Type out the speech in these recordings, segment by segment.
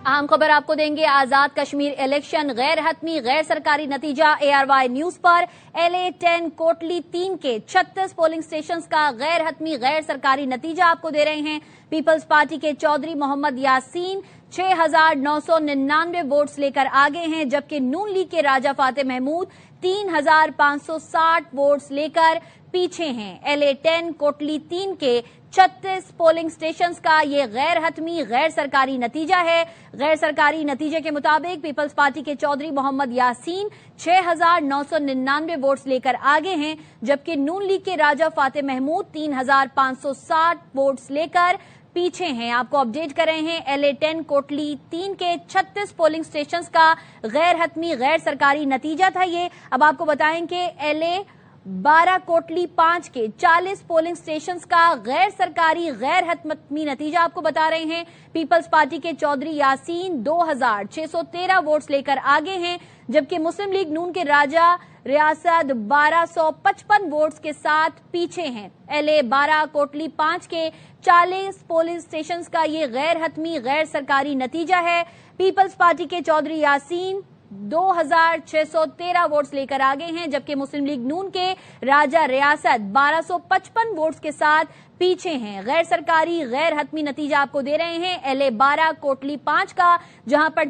अहम खबर आपको देंगे। आजाद कश्मीर इलेक्शन गैर हतमी गैर सरकारी नतीजा ARY न्यूज पर। LA10 कोटली 3 के 36 पोलिंग स्टेशन का गैर हतमी गैर सरकारी नतीजा आपको दे रहे हैं। पीपल्स पार्टी के चौधरी मोहम्मद यासीन 6,999 वोट्स लेकर आगे हैं, जबकि नून लीग के राजा फातेह महमूद 3,560 वोट्स लेकर पीछे हैं। LA10 कोटली 3 के 36 पोलिंग स्टेशंस का ये गैर हतमी गैर सरकारी नतीजा है। गैर सरकारी नतीजे के मुताबिक पीपल्स पार्टी के चौधरी मोहम्मद यासीन 6,999 वोट्स लेकर आगे हैं, जबकि नून लीग के राजा फातेह महमूद 3,560 वोट्स लेकर पीछे हैं। आपको अपडेट कर रहे हैं LA10 कोटली 3 के 36 पोलिंग स्टेशंस का गैर हतमी गैर सरकारी नतीजा था ये। अब आपको बताएं कि LA12 कोटली 5 के 40 पोलिंग स्टेशंस का गैर सरकारी गैर हतमी नतीजा आपको बता रहे हैं। पीपल्स पार्टी के चौधरी यासीन 2,613 वोट्स लेकर आगे हैं, जबकि मुस्लिम लीग नून के राजा रियासत 1,255 वोट्स के साथ पीछे हैं। LA12 कोटली 5 के 40 पोलिंग स्टेशंस का ये गैर हतमी गैर सरकारी नतीजा है। पीपल्स पार्टी के चौधरी यासीन 2,613 वोट्स लेकर आगे हैं, जबकि मुस्लिम लीग नून के राजा रियासत 1,255 वोट्स के साथ पीछे हैं। गैर सरकारी गैर हतमी नतीजा आपको दे रहे हैं LA12 कोटली 5 का, जहां पर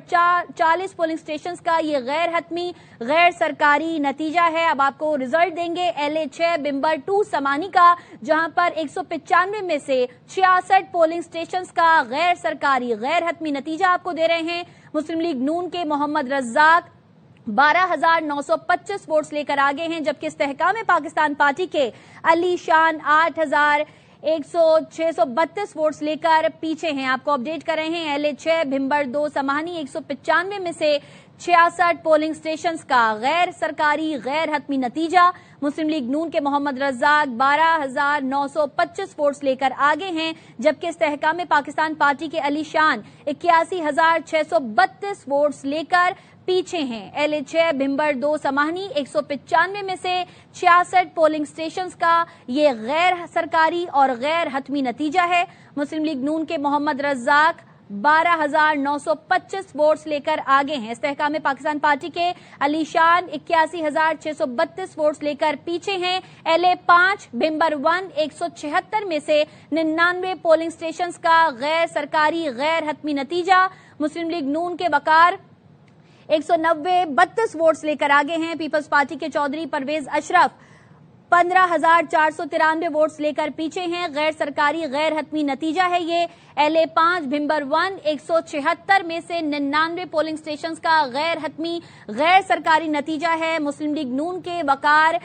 40 पोलिंग स्टेशंस का ये गैर हतमी गैर सरकारी नतीजा है। अब आपको रिजल्ट देंगे LA6 बिम्बर 2 समानी का, जहां पर 195 में से 66 पोलिंग स्टेशंस का गैर सरकारी गैर हतमी नतीजा आपको दे रहे हैं। मुस्लिम लीग नून के मोहम्मद रज्जाक 12,925 वोट्स लेकर आगे हैं, जबकि इस्तेहकाम पाकिस्तान पार्टी के अली शान 8,632 वोट्स लेकर पीछे हैं। आपको अपडेट कर रहे हैं LA6 भिम्बर 2 समानी 195 में से 66 पोलिंग स्टेशंस का गैर सरकारी गैर हतमी नतीजा। मुस्लिम लीग नून के मोहम्मद रज्जाक 12,925 वोट्स लेकर आगे हैं, जबकि इस्तेहकाम पाकिस्तान पार्टी के अली शान 81,632 वोट्स लेकर पीछे हैं। LA6 भिम्बर 2 समानी 195 में से 66 पोलिंग स्टेशंस का ये गैर सरकारी और गैर हतमी नतीजा है। मुस्लिम लीग नून के मोहम्मद रज्जाक 12,925 वोट्स लेकर आगे हैं। इस्तेहकाम पाकिस्तान पार्टी के अली शान 81,632 वोट्स लेकर पीछे हैं। LA5 भिम्बर 1 176 में से 99 पोलिंग स्टेशंस का गैर सरकारी गैर हतमी नतीजा। मुस्लिम लीग नून के वकार 190 वोट्स लेकर आगे हैं। पीपल्स पार्टी के चौधरी परवेज अशरफ 15,493 वोट्स लेकर पीछे हैं। गैर सरकारी गैर हतमी नतीजा है ये। LA5 भिम्बर 1 176 में से 99 पोलिंग स्टेशंस का गैर हतमी गैर सरकारी नतीजा है। मुस्लिम लीग नून के वकार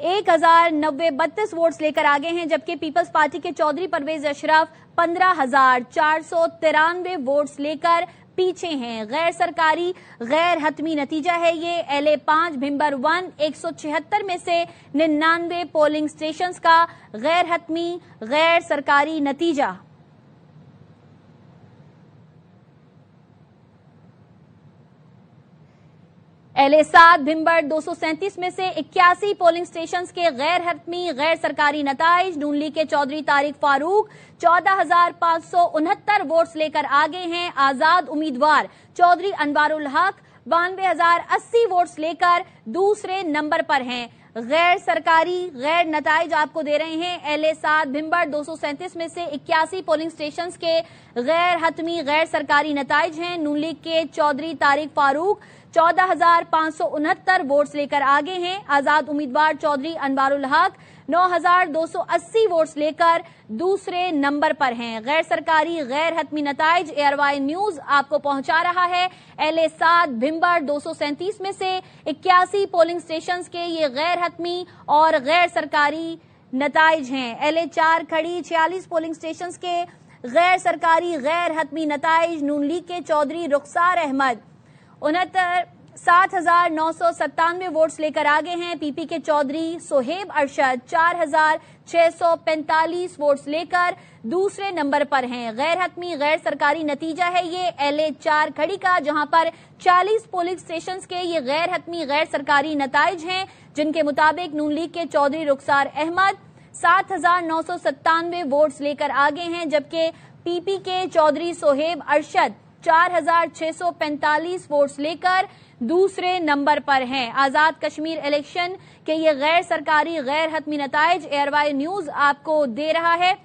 1,092 वोट्स लेकर आगे हैं, जबकि पीपल्स पार्टी के चौधरी परवेज अशरफ 15,493 वोट्स लेकर पीछे हैं। गैर सरकारी गैर हतमी नतीजा है ये। LA5 भिम्बर 1 176 में से 99 पोलिंग स्टेशंस का गैर हतमी गैर सरकारी नतीजा। LA7 भिम्बर 237 में से 81 पोलिंग स्टेशंस के गैर हतमी गैर सरकारी नताइज। नून लीग के चौधरी तारिक फारूक 14,569 वोट्स लेकर आगे हैं। आजाद उम्मीदवार चौधरी अनवारुल हक 92,080 वोट्स लेकर दूसरे नंबर पर हैं। गैर सरकारी गैर नताइज आपको दे रहे हैं LA7 भिम्बर 237 में से 81 पोलिंग स्टेशंस के गैर हतमी गैर सरकारी नताइज हैं। नून लीग के चौधरी तारिक फारूक 14,569 वोट्स लेकर आगे हैं। आजाद उम्मीदवार चौधरी अनवारुल हक 9,280 वोट्स लेकर दूसरे नंबर पर हैं। गैर सरकारी गैर हतमी नताइज ARY न्यूज आपको पहुंचा रहा है। LA7 भिम्बर 237 में से 81 पोलिंग स्टेशंस के ये गैर हतमी और गैर सरकारी नताइज हैं। LA4 खड़ी 46 पोलिंग स्टेशंस के गैर सरकारी गैर हतमी नताइज। नून लीग के चौधरी रुखसार अहमद 7,997 वोट्स लेकर आगे हैं। PP के चौधरी सोहेब अरशद 4,645 वोट्स लेकर दूसरे नंबर पर हैं। गैर हतमी गैर सरकारी नतीजा है ये LA4 खड़ी का, जहां पर 40 पोलिंग स्टेशंस के ये गैर हतमी गैर सरकारी नताइज हैं, जिनके मुताबिक नून लीग के चौधरी रुखसार अहमद 7,997 वोट्स लेकर आगे हैं, जबकि PP के चौधरी सोहेब अरशद 4,645 वोट्स लेकर दूसरे नंबर पर हैं। आजाद कश्मीर इलेक्शन के ये गैर सरकारी गैर हतमी नताइज एआरवाई न्यूज आपको दे रहा है।